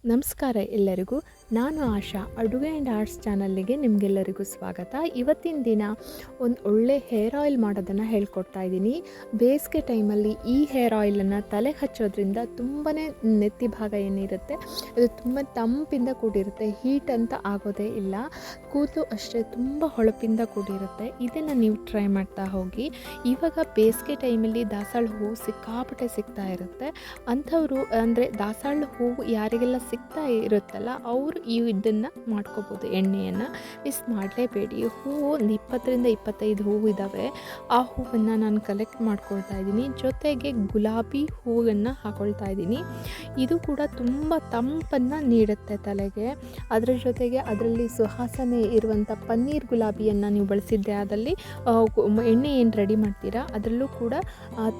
ನಮಸ್ಕಾರ ಎಲ್ಲರಿಗೂ. ನಾನು ಆಶಾ, ಅಡುಗೆ ಆ್ಯಂಡ್ ಆರ್ಟ್ಸ್ ಚಾನಲ್ಲಿಗೆ ನಿಮಗೆಲ್ಲರಿಗೂ ಸ್ವಾಗತ. ಇವತ್ತಿನ ದಿನ ಒಂದು ಒಳ್ಳೆ ಹೇರ್ ಆಯಿಲ್ ಮಾಡೋದನ್ನು ಹೇಳ್ಕೊಡ್ತಾ ಇದ್ದೀನಿ. ಬೇಸಿಗೆ ಟೈಮಲ್ಲಿ ಈ ಹೇರ್ ಆಯಿಲನ್ನು ತಲೆಗೆ ಹಚ್ಚೋದ್ರಿಂದ ತುಂಬಾ ನೆತ್ತಿ ಭಾಗ ಏನಿರುತ್ತೆ ಅದು ತುಂಬ ತಂಪಿಂದ ಕೂಡಿರುತ್ತೆ, ಹೀಟ್ ಅಂತ ಆಗೋದೇ ಇಲ್ಲ. ಕೂದಲು ಅಷ್ಟೇ ತುಂಬ ಹೊಳಪಿಂದ ಕೂಡಿರುತ್ತೆ. ಇದನ್ನು ನೀವು ಟ್ರೈ ಮಾಡ್ತಾ ಹೋಗಿ. ಇವಾಗ ಬೇಸಿಗೆ ಟೈಮಲ್ಲಿ ದಾಸಾಳ ಹೂವು ಸಿಕ್ಕಾಪಟ್ಟೆ ಸಿಗ್ತಾ ಇರುತ್ತೆ. ಅಂಥವರು ಅಂದರೆ ದಾಸಾಳ ಹೂವು ಯಾರಿಗೆಲ್ಲ ಸಿಗ್ತಾ ಇರುತ್ತಲ್ಲ ಅವರು ಇದನ್ನು ಮಾಡ್ಕೋಬೋದು. ಎಣ್ಣೆಯನ್ನು ಮಿಸ್ ಮಾಡಲೇಬೇಡಿ. ಹೂವು ಒಂದು 20-25 ಹೂವು ಇದ್ದಾವೆ. ಆ ಹೂವನ್ನು ನಾನು ಕಲೆಕ್ಟ್ ಮಾಡ್ಕೊಳ್ತಾ ಇದ್ದೀನಿ. ಜೊತೆಗೆ ಗುಲಾಬಿ ಹೂವನ್ನು ಹಾಕೊಳ್ತಾ ಇದ್ದೀನಿ. ಇದು ಕೂಡ ತುಂಬ ತಂಪನ್ನು ನೀಡುತ್ತೆ ತಲೆಗೆ. ಅದರ ಜೊತೆಗೆ ಅದರಲ್ಲಿ ಸುವಾಸನೆ ಇರುವಂಥ ಪನ್ನೀರ್ ಗುಲಾಬಿಯನ್ನು ನೀವು ಬಳಸಿದ್ದೆ ಆದಲ್ಲಿ ಎಣ್ಣೆ ಏನು ರೆಡಿ ಮಾಡ್ತೀರಾ ಅದರಲ್ಲೂ ಕೂಡ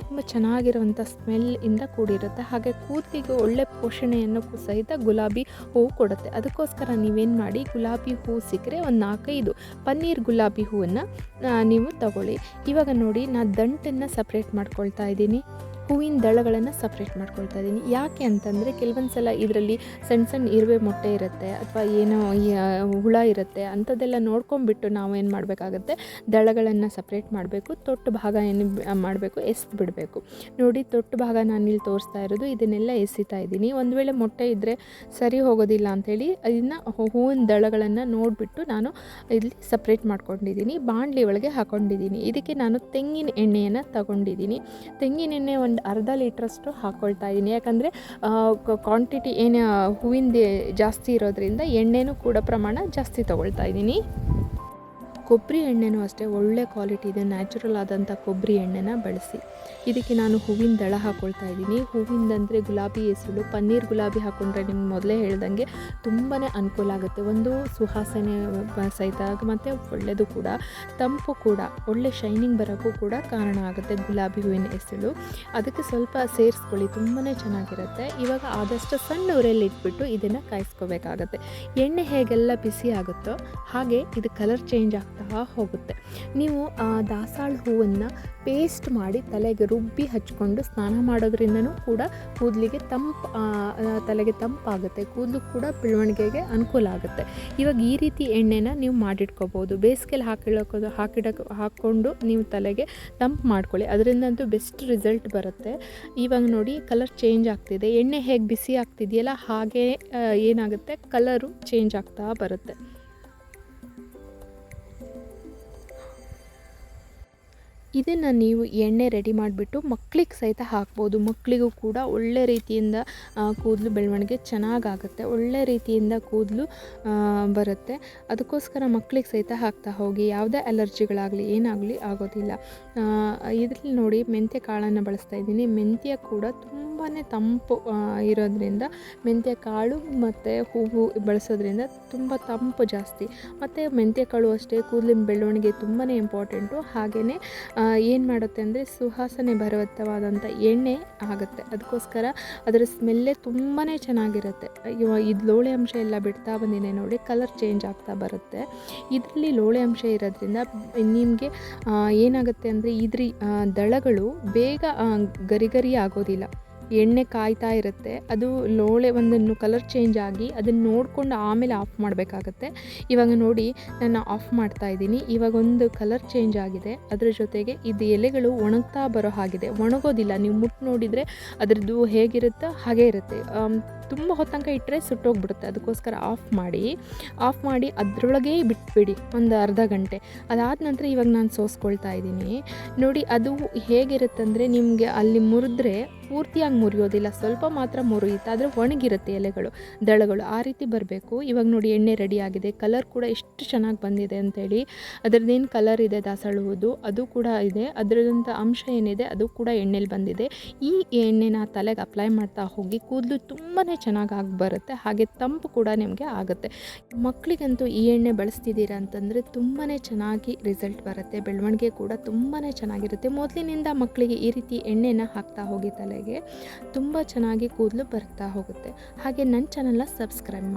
ತುಂಬ ಚೆನ್ನಾಗಿರುವಂಥ ಸ್ಮೆಲ್ಲಿಂದ ಕೂಡಿರುತ್ತೆ. ಹಾಗೆ ಕೂದಲಿಗೆ ಒಳ್ಳೆ ಪೋಷಣೆಯನ್ನು ಸಹಿತ ಗುಲಾಬಿ ಹೂವು ಕೊಡುತ್ತೆ. ಅದಕ್ಕೋಸ್ಕರ ನೀವೇನು ಮಾಡಿ, ಗುಲಾಬಿ ಹೂವು ಸಿಕ್ಕರೆ ಒಂದು 4-5 ಪನ್ನೀರ್ ಗುಲಾಬಿ ಹೂವನ್ನು ನೀವು ತಗೊಳ್ಳಿ. ಇವಾಗ ನೋಡಿ, ನಾನು ದಂಟನ್ನು ಸಪ್ರೇಟ್ ಮಾಡ್ಕೊಳ್ತಾ ಇದ್ದೀನಿ, ಹೂವಿನ ದಳಗಳನ್ನು ಸಪ್ರೇಟ್ ಮಾಡ್ಕೊಳ್ತಾ ಇದ್ದೀನಿ. ಯಾಕೆ ಅಂತಂದರೆ ಕೆಲವೊಂದು ಸಲ ಇದರಲ್ಲಿ ಸಣ್ಣ ಸಣ್ಣ ಇರುವೆ ಮೊಟ್ಟೆ ಇರುತ್ತೆ ಅಥವಾ ಏನೋ ಹುಳ ಇರುತ್ತೆ. ಅಂಥದ್ದೆಲ್ಲ ನೋಡ್ಕೊಂಬಿಟ್ಟು ನಾವು ಏನು ಮಾಡಬೇಕಾಗತ್ತೆ, ದಳಗಳನ್ನು ಸಪ್ರೇಟ್ ಮಾಡಬೇಕು. ತೊಟ್ಟು ಭಾಗ ಏನು ಮಾಡಬೇಕು, ಎಸ್ದು ಬಿಡಬೇಕು. ನೋಡಿ, ತೊಟ್ಟು ಭಾಗ ನಾನಿಲ್ಲಿ ತೋರಿಸ್ತಾ ಇರೋದು, ಇದನ್ನೆಲ್ಲ ಎಸಿತಾ ಇದ್ದೀನಿ. ಒಂದು ವೇಳೆ ಮೊಟ್ಟೆ ಇದ್ದರೆ ಸರಿ ಹೋಗೋದಿಲ್ಲ ಅಂಥೇಳಿ ಇದನ್ನು ಹೂವಿನ ದಳಗಳನ್ನು ನೋಡಿಬಿಟ್ಟು ನಾನು ಇಲ್ಲಿ ಸಪ್ರೇಟ್ ಮಾಡ್ಕೊಂಡಿದ್ದೀನಿ. ಬಾಣಲಿ ಒಳಗೆ ಹಾಕ್ಕೊಂಡಿದ್ದೀನಿ. ಇದಕ್ಕೆ ನಾನು ತೆಂಗಿನ ಎಣ್ಣೆಯನ್ನು ತಗೊಂಡಿದ್ದೀನಿ. ತೆಂಗಿನ ಎಣ್ಣೆ ಒಂದು ಅರ್ಧ ಲೀಟ್ರಷ್ಟು ಹಾಕ್ಕೊಳ್ತಾ ಇದ್ದೀನಿ. ಯಾಕಂದರೆ ಕ್ವಾಂಟಿಟಿ ಏನು ಹೂವಿಂದ ಜಾಸ್ತಿ ಇರೋದ್ರಿಂದ ಎಣ್ಣೆನೂ ಕೂಡ ಪ್ರಮಾಣ ಜಾಸ್ತಿ ತೊಗೊಳ್ತಾ ಇದ್ದೀನಿ. ಕೊಬ್ಬರಿ ಎಣ್ಣೆನೂ ಅಷ್ಟೇ ಒಳ್ಳೆ ಕ್ವಾಲಿಟಿ ಇದೆ, ನ್ಯಾಚುರಲ್ ಆದಂಥ ಕೊಬ್ಬರಿ ಎಣ್ಣೆನ ಬಳಸಿ. ಇದಕ್ಕೆ ನಾನು ಹೂವಿನ ದಳ ಹಾಕ್ಕೊಳ್ತಾ ಇದ್ದೀನಿ. ಹೂವಿಂದಂದರೆ ಗುಲಾಬಿ ಎಸಳು, ಪನ್ನೀರ್ ಗುಲಾಬಿ ಹಾಕ್ಕೊಂಡ್ರೆ ನಿಮ್ಗೆ ಮೊದಲೇ ಹೇಳ್ದಂಗೆ ತುಂಬಾ ಅನುಕೂಲ ಆಗುತ್ತೆ. ಒಂದು ಸುವಾಸನೆ ಸಹಿತ ಮತ್ತು ಒಳ್ಳೆಯದು ಕೂಡ, ತಂಪು ಕೂಡ, ಒಳ್ಳೆ ಶೈನಿಂಗ್ ಬರೋಕ್ಕೂ ಕೂಡ ಕಾರಣ ಆಗುತ್ತೆ ಗುಲಾಬಿ ಹೂವಿನ ಎಸಳು. ಅದಕ್ಕೆ ಸ್ವಲ್ಪ ಸೇರಿಸ್ಕೊಳ್ಳಿ, ತುಂಬಾ ಚೆನ್ನಾಗಿರುತ್ತೆ. ಇವಾಗ ಆದಷ್ಟು ಸಣ್ಣ ಉರಿಯಲ್ಲಿ ಇಟ್ಬಿಟ್ಟು ಇದನ್ನು ಕಾಯಿಸ್ಕೋಬೇಕಾಗತ್ತೆ. ಎಣ್ಣೆ ಹೇಗೆಲ್ಲ ಬಿಸಿ ಆಗುತ್ತೋ ಹಾಗೆ ಇದು ಕಲರ್ ಚೇಂಜ್ ಆಗ್ತಾ ಹೋಗುತ್ತೆ. ನೀವು ದಾಸಾಳ ಹೂವನ್ನು ಪೇಸ್ಟ್ ಮಾಡಿ ತಲೆಗೆ ರುಬ್ಬಿ ಹಚ್ಕೊಂಡು ಸ್ನಾನ ಮಾಡೋದ್ರಿಂದನೂ ಕೂಡ ಕೂದಲಿಗೆ ತಲೆಗೆ ತಂಪಾಗುತ್ತೆ, ಕೂದಲು ಕೂಡ ಬೆಳವಣಿಗೆಗೆ ಅನುಕೂಲ ಆಗುತ್ತೆ. ಇವಾಗ ಈ ರೀತಿ ಎಣ್ಣೆನ ನೀವು ಮಾಡಿಟ್ಕೋಬೋದು. ಬೇಸಿಗೆಯಲ್ಲಿ ಹಾಕ್ಕೊಂಡು ನೀವು ತಲೆಗೆ ತಂಪು ಮಾಡ್ಕೊಳ್ಳಿ, ಅದರಿಂದಂತೂ ಬೆಸ್ಟ್ ರಿಸಲ್ಟ್ ಬರುತ್ತೆ. ಇವಾಗ ನೋಡಿ, ಕಲರ್ ಚೇಂಜ್ ಆಗ್ತಿದೆ. ಎಣ್ಣೆ ಹೇಗೆ ಬಿಸಿ ಆಗ್ತಿದೆಯಲ್ಲ ಹಾಗೆ ಏನಾಗುತ್ತೆ, ಕಲರು ಚೇಂಜ್ ಆಗ್ತಾ ಬರುತ್ತೆ. ಇದನ್ನು ನೀವು ಎಣ್ಣೆ ರೆಡಿ ಮಾಡಿಬಿಟ್ಟು ಮಕ್ಕಳಿಗೆ ಸಹಿತ ಹಾಕ್ಬೋದು. ಮಕ್ಕಳಿಗೂ ಕೂಡ ಒಳ್ಳೆ ರೀತಿಯಿಂದ ಕೂದಲು ಬೆಳವಣಿಗೆ ಚೆನ್ನಾಗಾಗುತ್ತೆ, ಒಳ್ಳೆ ರೀತಿಯಿಂದ ಕೂದಲು ಬರುತ್ತೆ. ಅದಕ್ಕೋಸ್ಕರ ಮಕ್ಕಳಿಗೆ ಸಹಿತ ಹಾಕ್ತಾ ಹೋಗಿ. ಯಾವುದೇ ಅಲರ್ಜಿಗಳಾಗಲಿ ಏನಾಗಲಿ ಆಗೋದಿಲ್ಲ. ಇದರಲ್ಲಿ ನೋಡಿ, ಮೆಂತ್ಯ ಕಾಳನ್ನು ಬಳಸ್ತಾ ಇದ್ದೀನಿ. ಮೆಂತ್ಯ ಕೂಡ ತುಂಬಾ ತಂಪು ಇರೋದ್ರಿಂದ ಮೆಂತ್ಯ ಕಾಳು ಮತ್ತು ಹೂವು ಬಳಸೋದ್ರಿಂದ ತುಂಬ ತಂಪು ಜಾಸ್ತಿ. ಮತ್ತು ಮೆಂತ್ಯ ಕಾಳು ಅಷ್ಟೇ ಕೂದಲಿನ ಬೆಳವಣಿಗೆ ತುಂಬಾ ಇಂಪಾರ್ಟೆಂಟು. ಹಾಗೆಯೇ ಏನು ಮಾಡುತ್ತೆ ಅಂದರೆ ಸುವಾಸನೆ ಭರಿತವಾದಂಥ ಎಣ್ಣೆ ಆಗುತ್ತೆ. ಅದಕ್ಕೋಸ್ಕರ ಅದರ ಸ್ಮೆಲ್ಲೇ ತುಂಬಾ ಚೆನ್ನಾಗಿರುತ್ತೆ. ಇದು ಲೋಳೆ ಅಂಶ ಎಲ್ಲ ಬಿಡ್ತಾ ಬಂದಿದೆ ನೋಡಿ, ಕಲರ್ ಚೇಂಜ್ ಆಗ್ತಾ ಬರುತ್ತೆ. ಇದರಲ್ಲಿ ಲೋಳೆ ಅಂಶ ಇರೋದ್ರಿಂದ ನಿಮಗೆ ಏನಾಗುತ್ತೆ ಅಂದರೆ ಇದ್ರ ದಳಗಳು ಬೇಗ ಗರಿ ಆಗೋದಿಲ್ಲ. ಎಣ್ಣೆ ಕಾಯ್ತಾ ಇರುತ್ತೆ, ಅದು ಲೋಳೆ ಒಂದನ್ನು ಕಲರ್ ಚೇಂಜ್ ಆಗಿ ಅದನ್ನು ನೋಡಿಕೊಂಡು ಆಮೇಲೆ ಆಫ್ ಮಾಡಬೇಕಾಗತ್ತೆ. ಇವಾಗ ನೋಡಿ, ನಾನು ಆಫ್ ಮಾಡ್ತಾ ಇದ್ದೀನಿ. ಇವಾಗ ಒಂದು ಕಲರ್ ಚೇಂಜ್ ಆಗಿದೆ. ಅದರ ಜೊತೆಗೆ ಇದು ಎಲೆಗಳು ಒಣಗ್ತಾ ಬರೋ ಹಾಗಿದೆ, ಒಣಗೋದಿಲ್ಲ. ನೀವು ಮುಟ್ಟು ನೋಡಿದರೆ ಅದರದ್ದು ಹೇಗಿರುತ್ತೋ ಹಾಗೇ ಇರುತ್ತೆ. ತುಂಬ ಹೊತ್ತಂಕ ಇಟ್ಟರೆ ಸುಟ್ಟೋಗ್ಬಿಡುತ್ತೆ. ಅದಕ್ಕೋಸ್ಕರ ಆಫ್ ಮಾಡಿ ಅದರೊಳಗೇ ಬಿಟ್ಬಿಡಿ ಒಂದು ಅರ್ಧ ಗಂಟೆ. ಅದಾದ ನಂತರ ಇವಾಗ ನಾನು ಸೋಸ್ಕೊಳ್ತಾ ಇದ್ದೀನಿ. ನೋಡಿ, ಅದು ಹೇಗಿರುತ್ತಂದರೆ ನಿಮಗೆ ಅಲ್ಲಿ ಮುರಿದ್ರೆ ಪೂರ್ತಿಯಾಗಿ ಮುರಿಯೋದಿಲ್ಲ, ಸ್ವಲ್ಪ ಮಾತ್ರ ಮುರಿಯುತ್ತೆ. ಆದರೆ ಒಣಗಿರುತ್ತೆ ಎಲೆಗಳು, ದಳಗಳು, ಆ ರೀತಿ ಬರಬೇಕು. ಇವಾಗ ನೋಡಿ, ಎಣ್ಣೆ ರೆಡಿ ಆಗಿದೆ. ಕಲರ್ ಕೂಡ ಎಷ್ಟು ಚೆನ್ನಾಗಿ ಬಂದಿದೆ ಅಂತೇಳಿ. ಅದರದ್ದೇನು ಕಲರ್ ಇದೆ ದಾಸಾಳ ಹೂವುದು ಅದು ಕೂಡ ಇದೆ, ಅದರದಂಥ ಅಂಶ ಏನಿದೆ ಅದು ಕೂಡ ಎಣ್ಣೆಲಿ ಬಂದಿದೆ. ಈ ಎಣ್ಣೆನ ತಲೆಗೆ ಅಪ್ಲೈ ಮಾಡ್ತಾ ಹೋಗಿ ಕೂದಲು ತುಂಬಾ ಚೆನ್ನಾಗಿ ಬರುತ್ತೆ. ಹಾಗೆ ತಂಪು ಕೂಡ ನಿಮಗೆ ಆಗುತ್ತೆ. ಮಕ್ಕಳಿಗಂತೂ ಈ ಎಣ್ಣೆ ಬಳಸ್ತಿದ್ದೀರಾ ಅಂತಂದರೆ ತುಂಬಾ ಚೆನ್ನಾಗಿ ರಿಸಲ್ಟ್ ಬರುತ್ತೆ. ಬೆಳವಣಿಗೆ ಕೂಡ ತುಂಬಾ ಚೆನ್ನಾಗಿರುತ್ತೆ. ಮೊದಲಿನಿಂದ ಮಕ್ಕಳಿಗೆ ಈ ರೀತಿ ಎಣ್ಣೆನ ಹಾಕ್ತಾ ಹೋಗಿ ತಲೆಗೆ ತುಂಬ ಚೆನ್ನಾಗಿ ಕೂದಲು ಬರ್ತಾ ಹೋಗುತ್ತೆ. ಹಾಗೆ ನನ್ನ ಚಾನಲ್ನ ಸಬ್ಸ್ಕ್ರೈಬ್ ಮಾಡಿ.